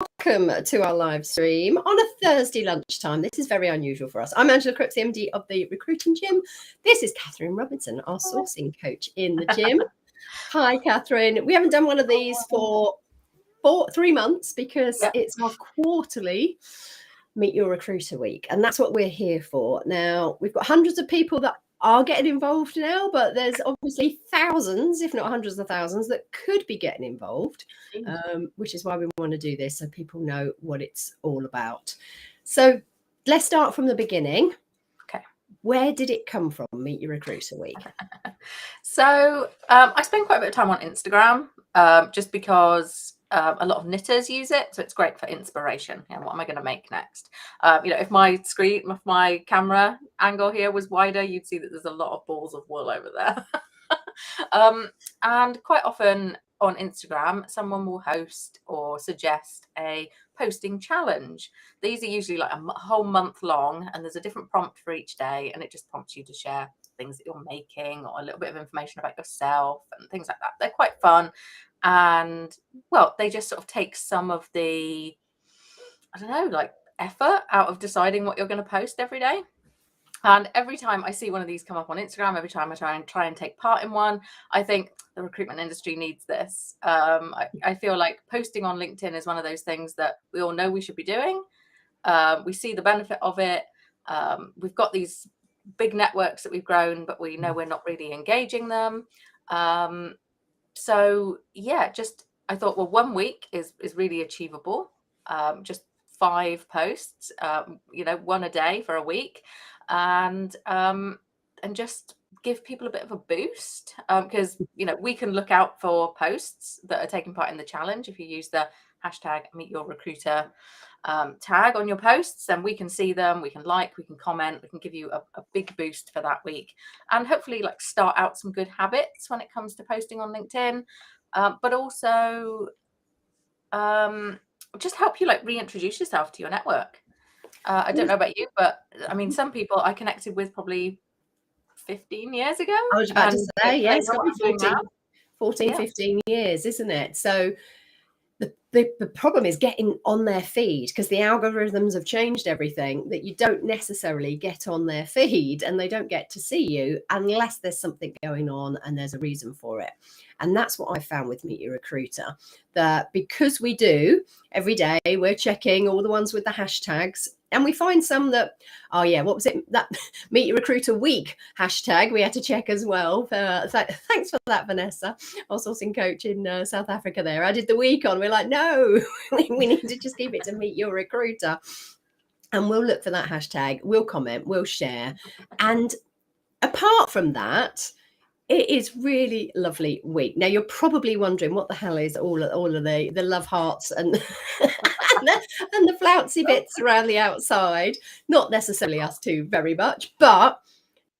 welcome to our live stream on a Thursday lunchtime. This is very unusual for us. I'm Angela Cripps, the MD of the Recruiting Gym. This is Catherine Robinson, our sourcing coach in the gym. Hi, Catherine. We haven't done one of these for 3 months because it's our quarterly Meet Your Recruiter week, and that's what we're here for. Now, we've got hundreds of people that are getting involved now, but there's obviously thousands, if not hundreds of thousands, that could be getting involved, which is why we want to do this, so people know what it's all about. So let's start from the beginning. Okay. Where did it come from, Meet Your Recruiter week? So I spend quite a bit of time on Instagram, just because a lot of knitters use it, so it's great for inspiration. What am I going to make next? If my camera angle here was wider, you'd see that there's a lot of balls of wool over there. And quite often on Instagram, someone will host or suggest a posting challenge. These are usually like a whole month long, and there's a different prompt for each day, and it just prompts you to share things that you're making or a little bit of information about yourself and things like that. They're quite fun. And well, they just sort of take some of the, effort out of deciding what you're going to post every day. And every time I see one of these come up on Instagram, every time I try and take part in one, I think the recruitment industry needs this. I feel like posting on LinkedIn is one of those things that we all know we should be doing. We see the benefit of it. We've got these big networks that we've grown, but we know we're not really engaging them. So yeah, I thought, well, 1 week is really achievable. Just 5 posts, one a day for a week, and just give people a bit of a boost, because we can look out for posts that are taking part in the challenge. If you use the hashtag Meet Your Recruiter tag on your posts, and we can see them, we can we can comment, we can give you a big boost for that week, and hopefully start out some good habits when it comes to posting on LinkedIn, but also just help you reintroduce yourself to your network. I don't know about you, but I mean, some people I connected with probably 15 years ago. I was about to say, yes, 14, 15 years, isn't it? So the problem is getting on their feed, because the algorithms have changed everything, that you don't necessarily get on their feed and they don't get to see you unless there's something going on and there's a reason for it. And that's what I found with Meet Your Recruiter, that because we do every day, we're checking all the ones with the hashtags, and we find some that, what was it? That Meet Your Recruiter week hashtag we had to check as well. Thanks for that, Vanessa, our sourcing coach in South Africa there. I did the week on. We're like, no, we need to just keep it to Meet Your Recruiter. And we'll look for that hashtag. We'll comment, we'll share. And apart from that, it is really lovely week. Now, you're probably wondering what the hell is all of the love hearts and and the flouncy bits around the outside. Not necessarily us two very much, but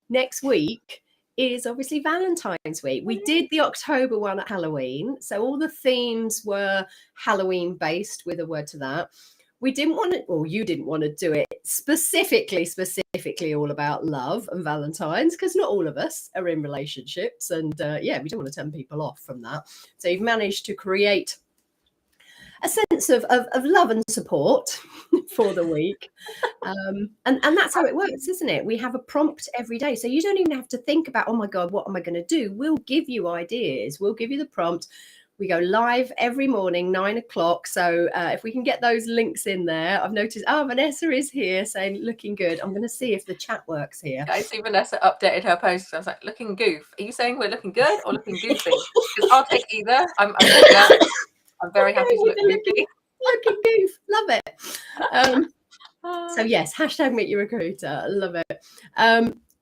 next week is obviously Valentine's week. We did the October one at Halloween, so all the themes were Halloween based, with a word to that. We didn't want to, or you didn't want to do it specifically all about love and Valentine's, because not all of us are in relationships, and we don't want to turn people off from that. So you've managed to create a sense of love and support for the week. And that's how it works, isn't it? We have a prompt every day. So you don't even have to think about, oh my God, what am I going to do? We'll give you ideas. We'll give you the prompt. We go live every morning, 9 o'clock. So if we can get those links in there, I've noticed, Vanessa is here saying, looking good. I'm going to see if the chat works here. I see Vanessa updated her post. I was like, looking goof. Are you saying we're looking good or looking goofy? Because I'll take either. I'm very happy to look goofy. Looking goof. Love it. So yes, hashtag Meet Your Recruiter. Love it.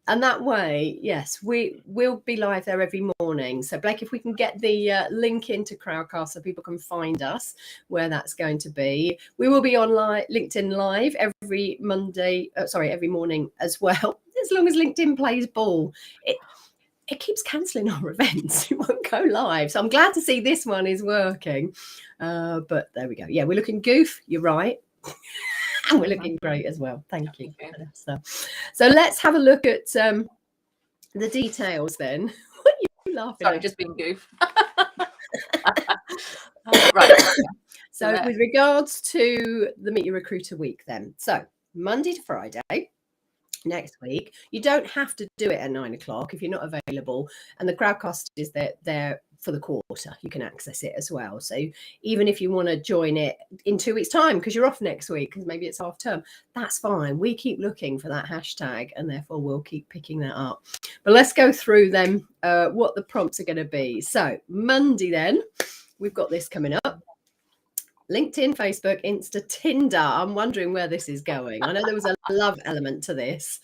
And that way, yes, we will be live there every morning. So Blake, if we can get the link into Crowdcast so people can find us where that's going to be. We will be on LinkedIn Live every morning as well, as long as LinkedIn plays ball. It keeps cancelling our events. It won't go live. So I'm glad to see this one is working. But there we go. Yeah, we're looking goof. You're right. And we're looking great as well. Thank you. So let's have a look at the details then. What are you laughing Sorry, at? just being goof. Right. So with regards to the Meet Your Recruiter week then, so Monday to Friday next week, you don't have to do it at 9 o'clock if you're not available, and the Crowdcast is there for the quarter. You can access it as well. So even if you want to join it in 2 weeks' time because you're off next week because maybe it's half term, that's fine. We keep looking for that hashtag, and therefore we'll keep picking that up. But let's go through then what the prompts are going to be. So Monday then, we've got this coming up. LinkedIn, Facebook, Insta, Tinder. I'm wondering where this is going. I know there was a love element to this.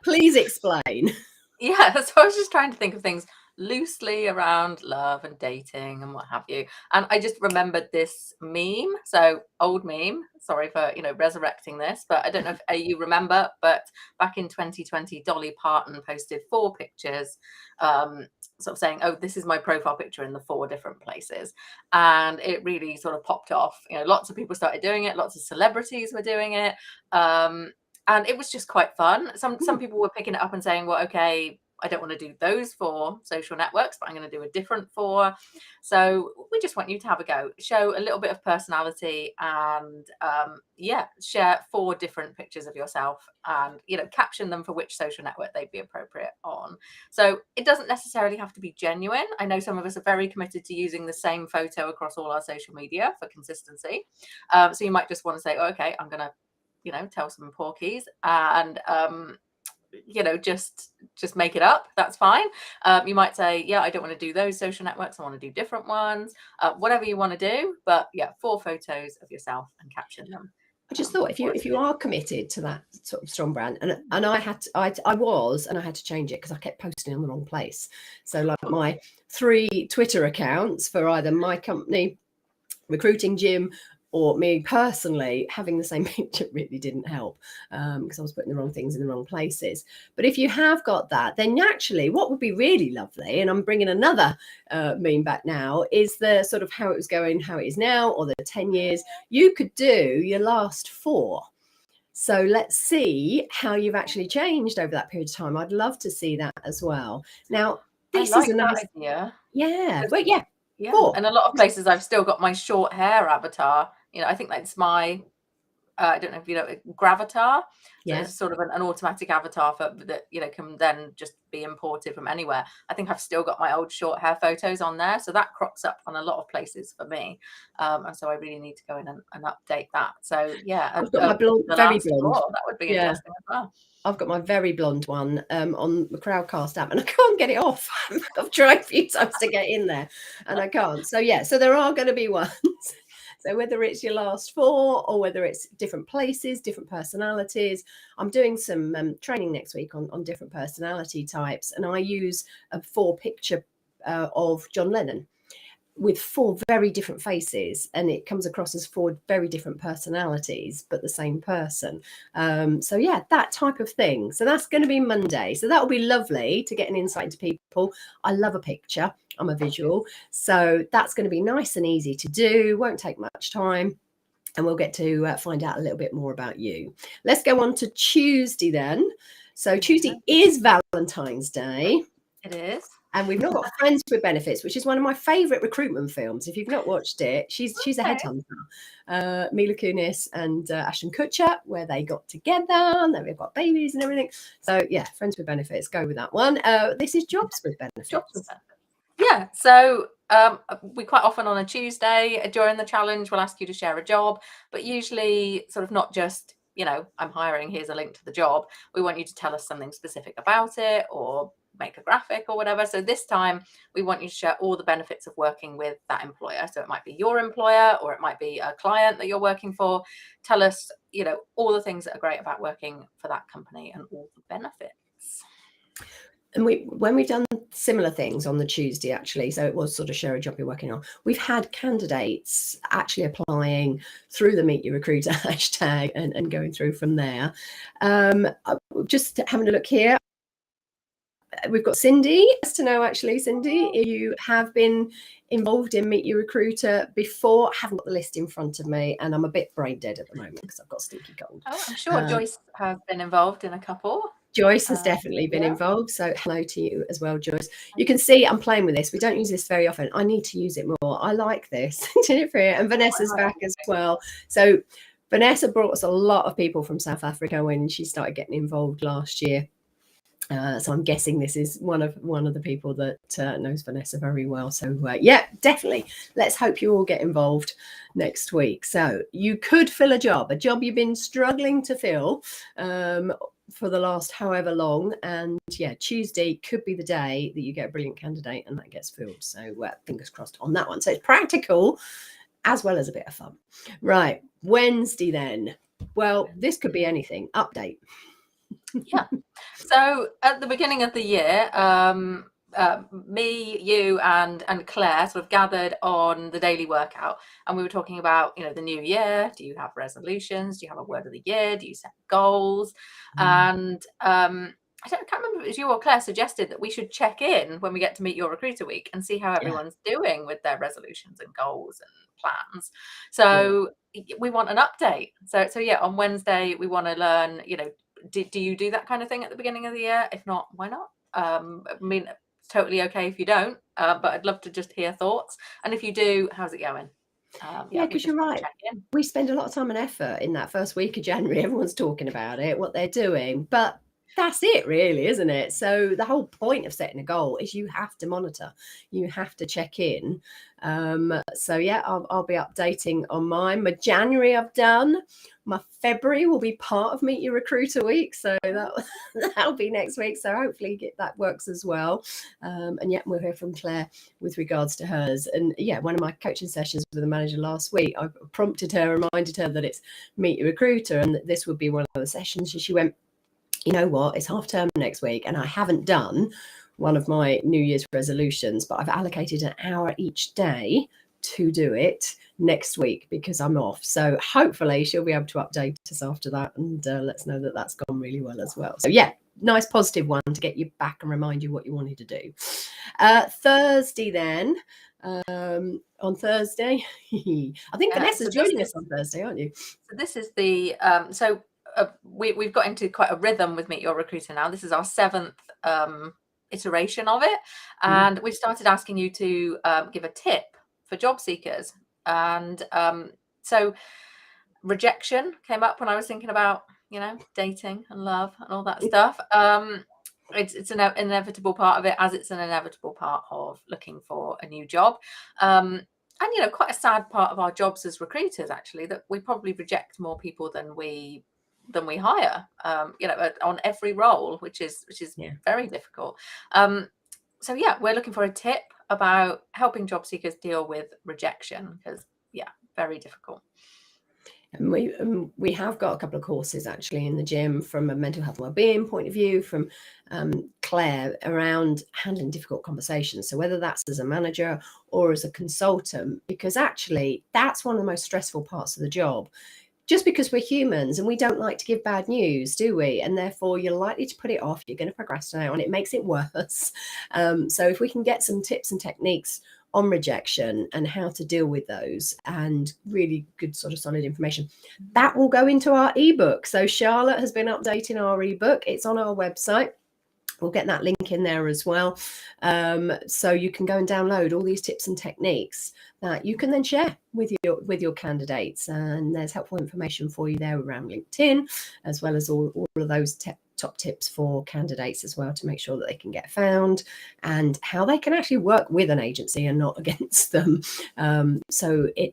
Please explain. Yeah, so I was just trying to think of things loosely around love and dating and what have you. And I just remembered this meme. So old meme. Sorry for, resurrecting this, but I don't know if you remember, but back in 2020, Dolly Parton posted 4 pictures, sort of saying, oh, this is my profile picture in the 4 different places. And it really sort of popped off. Lots of people started doing it. Lots of celebrities were doing it. And it was just quite fun. Some people were picking it up and saying, well, okay, I don't want to do those 4 social networks, but I'm going to do a different 4. So we just want you to have a go, show a little bit of personality, and share 4 different pictures of yourself, and caption them for which social network they'd be appropriate on. So it doesn't necessarily have to be genuine. I know some of us are very committed to using the same photo across all our social media for consistency. So you might just want to say, oh, okay, I'm going to tell some porkies and just make it up. That's fine. You might say, yeah, I don't want to do those social networks, I want to do different ones, whatever you want to do. But yeah, 4 photos of yourself and caption them. I just thought if you are committed to that sort of strong brand, and I had to change it because I kept posting in the wrong place. So like my 3 Twitter accounts for either my company, Recruiting Gym, or me personally, having the same picture really didn't help because I was putting the wrong things in the wrong places. But if you have got that, then naturally what would be really lovely, and I'm bringing another meme back now, is the sort of how it was going, how it is now, or the 10 years. You could do your last 4. So let's see how you've actually changed over that period of time. I'd love to see that as well. Now, this is a nice idea. Yeah, but yeah. And a lot of places I've still got my short hair avatar. I think that's my I don't know if you know Gravatar. So it's sort of an automatic avatar that can then just be imported from anywhere. I think I've still got my old short hair photos on there, so that crops up on a lot of places for me, and so I really need to go in and update that. So yeah, I've got my blonde, very blonde. That would be interesting as well. I've got my very blonde one on the Crowdcast app, and I can't get it off. I've tried a few times to get in there, and I can't. So yeah, so there are going to be ones. So whether it's your last 4 or whether it's different places, different personalities, I'm doing some training next week on different personality types, and I use a 4 picture of John Lennon with 4 very different faces, and it comes across as 4 very different personalities, but the same person. So yeah, that type of thing. So that's going to be Monday. So that will be lovely to get an insight into people. I love a picture. I'm a visual. So that's going to be nice and easy to do. Won't take much time. And we'll get to find out a little bit more about you. Let's go on to Tuesday then. So Tuesday is Valentine's Day. It is. And we've not got Friends with Benefits, which is one of my favourite recruitment films. If you've not watched it, she's a headhunter. Mila Kunis and Ashton Kutcher, where they got together and they've got babies and everything. So yeah, Friends with Benefits, go with that one. This is Jobs with Benefits. Yeah, so we quite often on a Tuesday during the challenge, we'll ask you to share a job, but usually sort of not just, I'm hiring, here's a link to the job. We want you to tell us something specific about it or make a graphic or whatever. So this time we want you to share all the benefits of working with that employer. So it might be your employer or it might be a client that you're working for. Tell us, all the things that are great about working for that company and all the benefits. And when we've done similar things on the Tuesday, actually, so it was sort of share a job you're working on, we've had candidates actually applying through the Meet Your Recruiter hashtag and going through from there. Just having a look here. We've got Cindy. Just to know, actually, Cindy, you have been involved in Meet Your Recruiter before. I haven't got the list in front of me, and I'm a bit brain dead at the moment because I've got stinky cold. Oh, I'm sure Joyce has been involved in a couple. Joyce has definitely been involved. So hello to you as well, Joyce. You can see I'm playing with this. We don't use this very often. I need to use it more. I like this. And Vanessa's back as well. So Vanessa brought us a lot of people from South Africa when she started getting involved last year. So I'm guessing this is one of the people that knows Vanessa very well. So yeah, definitely. Let's hope you all get involved next week. So you could fill a job you've been struggling to fill for the last however long. And yeah, Tuesday could be the day that you get a brilliant candidate and that gets filled. So fingers crossed on that one. So it's practical as well as a bit of fun. Right. Wednesday then. Well, this could be anything. Update. Yeah. So at the beginning of the year, me, you, and Claire sort of gathered on the daily workout, and we were talking about, the new year. Do you have resolutions? Do you have a word of the year? Do you set goals? And I can't remember if it was you or Claire suggested that we should check in when we get to meet your recruiter week and see how everyone's doing with their resolutions and goals and plans. So we want an update. So yeah, on Wednesday we want to learn, do you do that kind of thing at the beginning of the year? If not, why not? I mean, it's totally okay if you don't, but I'd love to just hear thoughts. And if you do, how's it going? Because you're right. We spend a lot of time and effort in that first week of January. Everyone's talking about it, what they're doing, but that's it really, isn't it? So the whole point of setting a goal is you have to monitor, you have to check in. So yeah, I'll be updating on mine. My January I've done. My February will be part of Meet Your Recruiter week, so that'll be next week. So hopefully that works as well. And yeah, we'll hear from Claire with regards to hers. And yeah, one of my coaching sessions with the manager last week, I prompted her, reminded her that it's Meet Your Recruiter and that this would be one of the sessions. And she went, you know what, it's half term next week and I haven't done one of my New Year's resolutions, but I've allocated an hour each day to do it next week because I'm off. So hopefully she'll be able to update us after that and let us know that that's gone really well as well. So yeah, nice positive one to get you back and remind you what you wanted to do. Thursday then, on Thursday, I think Vanessa's joining us on Thursday, aren't you? So this is the, we've got into quite a rhythm with Meet Your Recruiter now. This is our 7th iteration of it. And we've started asking you to give a tip for job seekers. And so rejection came up when I was thinking about, dating and love and all that stuff. It's an inevitable part of it, as it's an inevitable part of looking for a new job. And, quite a sad part of our jobs as recruiters, actually, that we probably reject more people than we hire, on every role, which is very difficult. So yeah, we're looking for a tip about helping job seekers deal with rejection because very difficult. And we have got a couple of courses actually in the gym from a mental health and wellbeing point of view from Claire around handling difficult conversations. So whether that's as a manager or as a consultant, because actually that's one of the most stressful parts of the job. Just because we're humans and we don't like to give bad news, do we? And therefore you're likely to put it off, you're going to procrastinate on it, makes it worse. So if we can get some tips and techniques on rejection and how to deal with those and really good sort of solid information, that will go into our ebook. So Charlotte has been updating our ebook. It's on our website. We'll get that link in there as well. So you can go and download all these tips and techniques that you can then share with your candidates. And there's helpful information for you there around LinkedIn, as well as all of those top tips for candidates as well to make sure that they can get found and how they can actually work with an agency and not against them. So I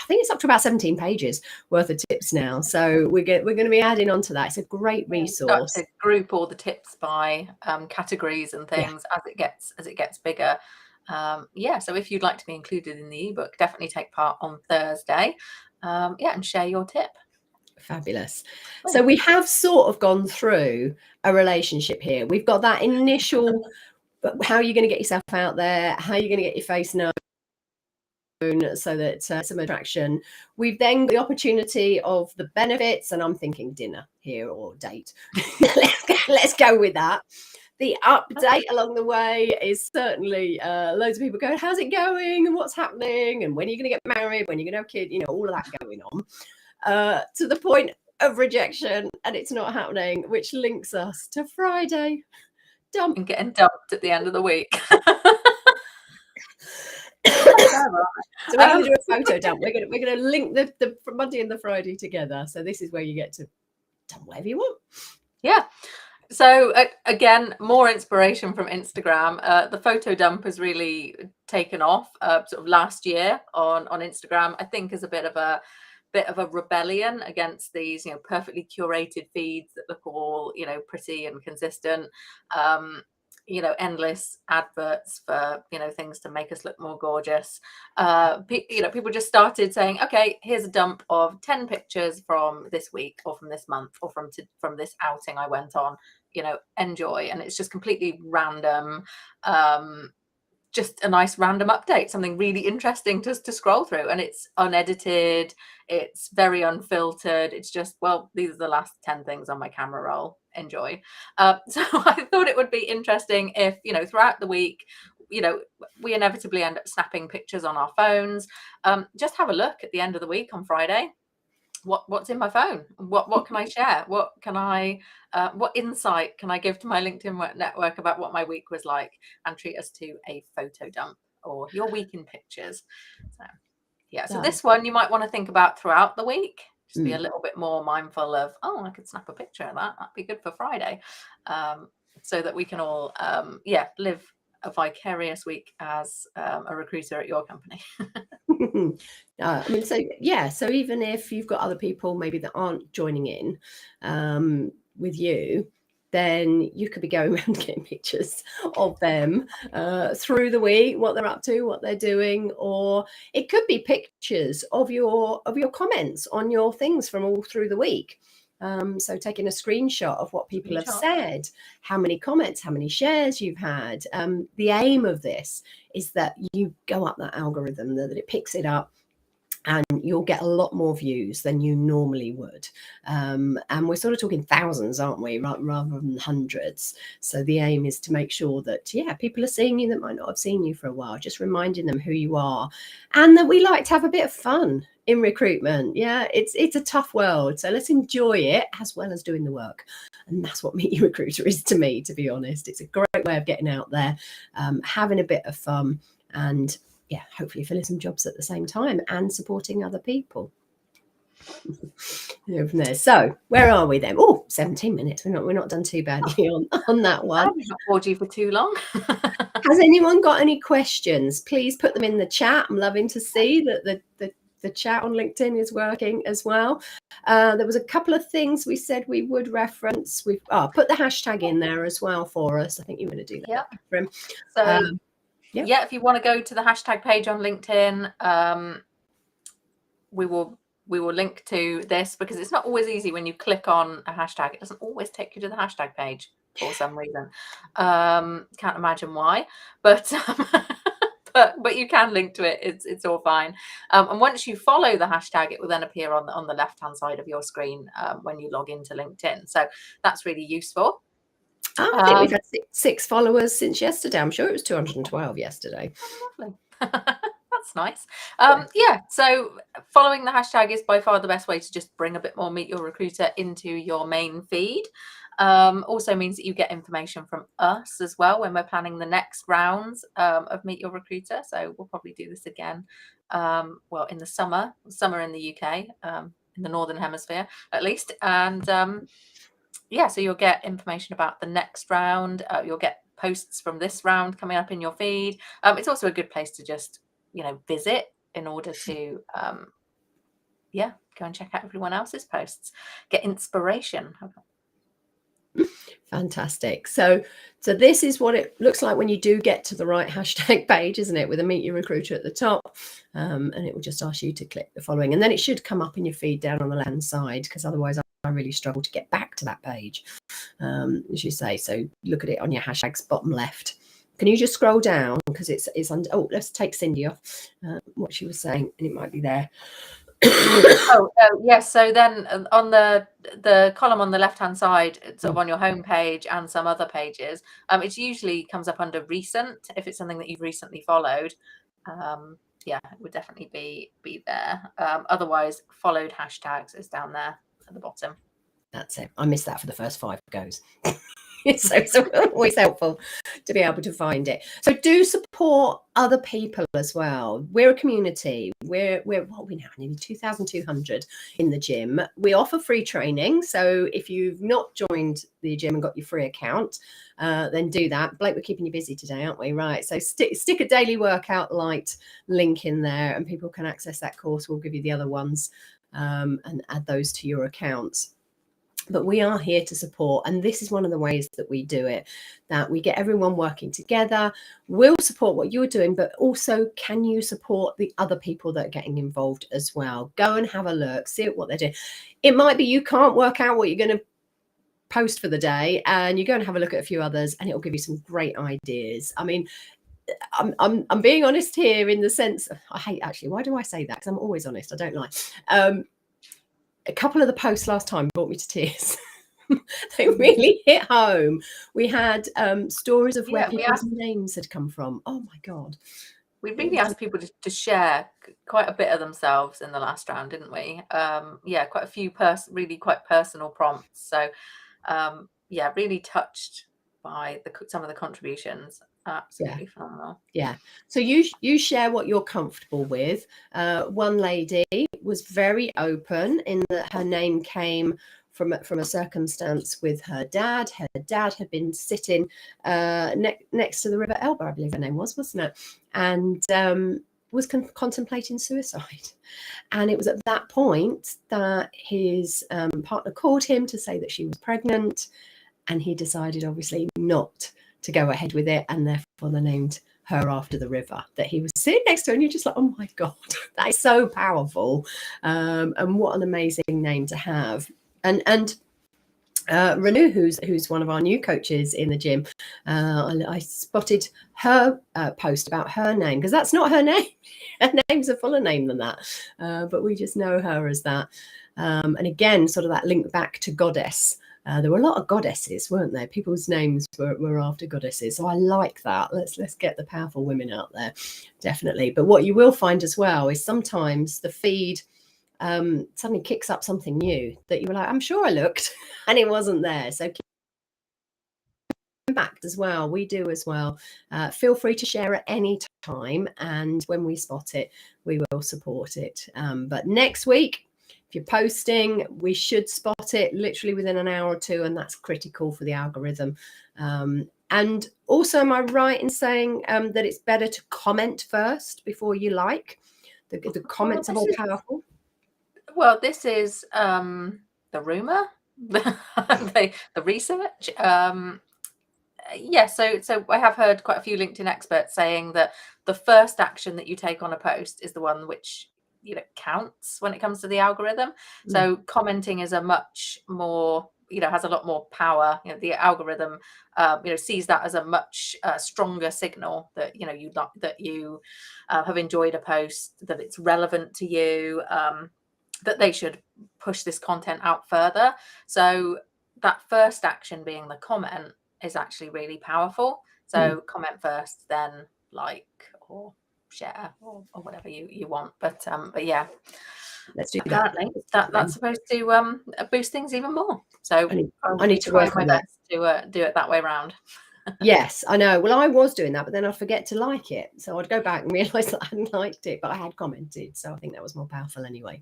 think it's up to about 17 pages worth of tips now. So we're going to be adding on to that. It's a great resource. To group all the tips by categories and things as it gets bigger. So if you'd like to be included in the ebook, definitely take part on Thursday. And share your tip. Fabulous. So we have sort of gone through a relationship here. We've got that initial, how are you going to get yourself out there? How are you going to get your face known so that some attraction? We've then got the opportunity of the benefits, and I'm thinking dinner here or date. Let's go with that. The update along the way is certainly loads of people going, how's it going? And what's happening? And when are you going to get married? When are you going to have kids? All of that going on. To the point of rejection and it's not happening, which links us to Friday. Dump. And getting dumped at the end of the week. So we're going to do a photo dump. We're going to link the Monday and the Friday together. So this is where you get to dump whatever you want. Yeah. So again, more inspiration from Instagram. The photo dump has really taken off sort of last year on Instagram. I think as a bit of a rebellion against these, perfectly curated feeds that look all, pretty and consistent. Endless adverts for, things to make us look more gorgeous. People just started saying, okay, here's a dump of 10 pictures from this week or from this month or from this outing I went on, enjoy. And it's just completely random. Just a nice random update, something really interesting to scroll through, and it's unedited, it's very unfiltered. It's just, well, these are the last 10 things on my camera roll, enjoy. So I thought it would be interesting if, throughout the week, we inevitably end up snapping pictures on our phones. Just have a look at the end of the week on Friday. What's in my phone? What can I share? What insight can I give to my LinkedIn network about what my week was like, and treat us to a photo dump or your week in pictures. So this one you might want to think about throughout the week. Just be a little bit more mindful of, I could snap a picture of that. That'd be good for Friday, so that we can all live a vicarious week as a recruiter at your company. So even if you've got other people maybe that aren't joining in with you, then you could be going around getting pictures of them through the week, what they're up to, what they're doing, or it could be pictures of your comments on your things from all through the week. So taking a screenshot of what people have said, how many comments, how many shares you've had. The aim of this is that you go up that algorithm, that it picks it up, and you'll get a lot more views than you normally would. And we're sort of talking thousands, aren't we, rather than hundreds. So the aim is to make sure that, people are seeing you that might not have seen you for a while, just reminding them who you are, and that we like to have a bit of fun in recruitment. It's a tough world, so let's enjoy it as well as doing the work. And that's what Meet Your Recruiter is to me, to be honest. It's a great way of getting out there, having a bit of fun, and hopefully filling some jobs at the same time and supporting other people. From there. So where are we then? 17 minutes. We're not done too badly on that one. I've not bored you for too long. Has anyone got any questions? Please put them in the chat. I'm loving to see that the chat on LinkedIn is working as well. There was a couple of things we said we would reference. We've put the hashtag in there as well for us. I think you're going to do that. Yeah. So if you want to go to the hashtag page on LinkedIn, we will link to this, because it's not always easy when you click on a hashtag. It doesn't always take you to the hashtag page for some reason. Can't imagine why, but but you can link to it. It's all fine. And once you follow the hashtag, it will then appear on the left hand side of your screen when you log into LinkedIn. So that's really useful. I think we've had 6 followers since yesterday. I'm sure it was 212 yesterday. Lovely. That's nice. So following the hashtag is by far the best way to just bring a bit more Meet Your Recruiter into your main feed. Also means that you get information from us as well when we're planning the next rounds of Meet Your Recruiter. So we'll probably do this again, in the summer in the UK, in the Northern Hemisphere at least. And so you'll get information about the next round. You'll get posts from this round coming up in your feed. It's also a good place to just, visit in order to, go and check out everyone else's posts, get inspiration. Fantastic. So this is what it looks like when you do get to the right hashtag page, isn't it? With a Meet Your Recruiter at the top, and it will just ask you to click the following, and then it should come up in your feed down on the left side, because otherwise I really struggle to get back to that page, as you say. So look at it on your hashtags bottom left. Can you just scroll down, because it's under. Let's take Cindy off what she was saying, and it might be there. Yes. So then on the column on the left hand side, it's sort of on your home page and some other pages, it usually comes up under recent if it's something that you've recently followed. It would definitely be there. Otherwise, followed hashtags is down there at the bottom. That's it. I missed that for the first 5 goes. so it's always helpful to be able to find it. So do support other people as well. We're a community. We're what are we now? Nearly 2,200 in the gym. We offer free training. So if you've not joined the gym and got your free account, then do that. Blake, we're keeping you busy today, aren't we? Right. So stick a daily workout light link in there, and people can access that course. We'll give you the other ones and add those to your accounts. But we are here to support, and this is one of the ways that we do it, that we get everyone working together. We'll support what you're doing, but also can you support the other people that are getting involved as well? Go and have a look, see what they're doing. It might be you can't work out what you're going to post for the day, and you go and have a look at a few others, and it'll give you some great ideas. I mean, I'm being honest here in the sense, I hate actually, why do I say that? Because I'm always honest, I don't lie. A couple of the posts last time brought me to tears. They really hit home. We had stories of where people's names had come from. Oh my God. We really asked people to share quite a bit of themselves in the last round, didn't we? Quite a few really quite personal prompts. So really touched by some of the contributions. Absolutely phenomenal. Yeah. So you share what you're comfortable with. One lady was very open in that her name came from a circumstance with her dad. Her dad had been sitting next to the River Elbe, I believe her name was, wasn't it? And was contemplating suicide. And it was at that point that his partner called him to say that she was pregnant, and he decided obviously not to go ahead with it, and therefore they named her after the river that he was sitting next to. And you're just like, oh my God, that is so powerful. And what an amazing name to have. And Renu, who's one of our new coaches in the gym, I spotted her post about her name, because that's not her name. Her name's a fuller name than that, but we just know her as that. And again, sort of that link back to goddess. There were a lot of goddesses, weren't there? People's names were after goddesses. So I like that. Let's get the powerful women out there, definitely. But what you will find as well is sometimes the feed suddenly kicks up something new that you were like, I'm sure I looked, and it wasn't there. So back as well. We do as well. Feel free to share at any time, and when we spot it, we will support it. But next week, if you're posting, we should spot it literally within an hour or two, and that's critical for the algorithm. And also, am I right in saying that it's better to comment first before you like? The comments are more powerful. Well, this is the rumor, the research. So I have heard quite a few LinkedIn experts saying that the first action that you take on a post is the one which counts when it comes to the algorithm. So commenting is a much more, has a lot more power. The algorithm, sees that as a much stronger signal that you have enjoyed a post, that it's relevant to you, that they should push this content out further. So that first action being the comment is actually really powerful. So comment first, then like or share or whatever you want. But yeah, let's do apparently that's supposed to boost things even more. So I need to work my best to do it that way around. Yes, I know. Well, I was doing that, but then I'd forget to like it. So I'd go back and realize that I hadn't liked it, but I had commented. So I think that was more powerful anyway.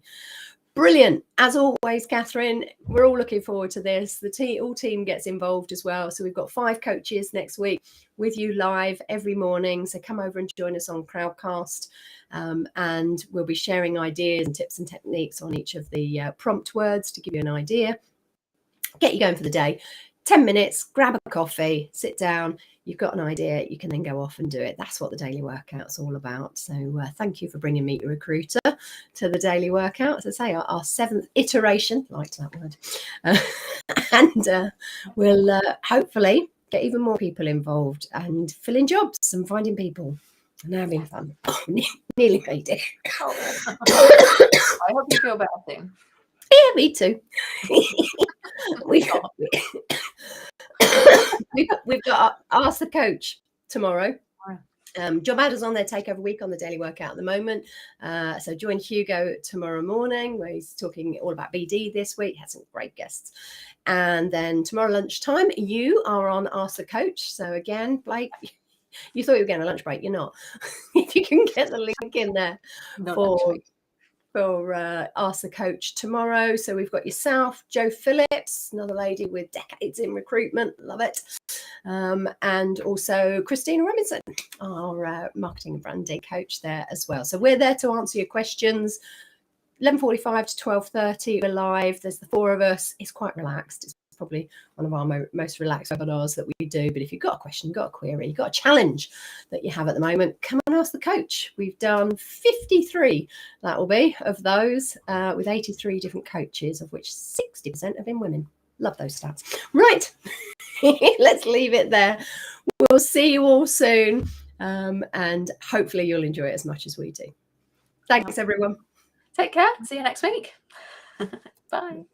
Brilliant. As always, Catherine, we're all looking forward to this. The all team gets involved as well. So we've got 5 coaches next week with you live every morning. So come over and join us on Crowdcast. And we'll be sharing ideas and tips and techniques on each of the prompt words to give you an idea. Get you going for the day. 10 minutes, grab a coffee, sit down. You've got an idea, you can then go off and do it. That's what the daily workout's all about. So thank you for bringing Meet Your Recruiter to the daily workout. As I say, our 7th iteration, liked that word. And we'll hopefully get even more people involved and filling jobs and finding people and having fun. Oh, nearly made it. I hope you feel better soon. Yeah, me too. We've got Ask the Coach tomorrow. Job Adder's on their takeover week on the daily workout at the moment. So join Hugo tomorrow morning, where he's talking all about BD this week. He had some great guests. And then tomorrow lunchtime, you are on Ask the Coach. So again, Blake, you thought you were getting a lunch break. You're not. If you can get the link in there for Ask the Coach tomorrow. So we've got yourself, Jo Phillips, another lady with decades in recruitment. Love it. And also Christina Robinson, our marketing and branding coach there as well. So we're there to answer your questions. 11:45 to 12:30, we're live. There's the 4 of us. It's quite relaxed. It's probably one of our most relaxed webinars that we do. But if you've got a question, you've got a query, you've got a challenge that you have at the moment, come and ask the coach. We've done 53, that will be, of those with 83 different coaches, of which 60% have been women. Love those stats. Right. Let's leave it there. We'll see you all soon. And hopefully you'll enjoy it as much as we do. Thanks, everyone. Take care. See you next week. Bye.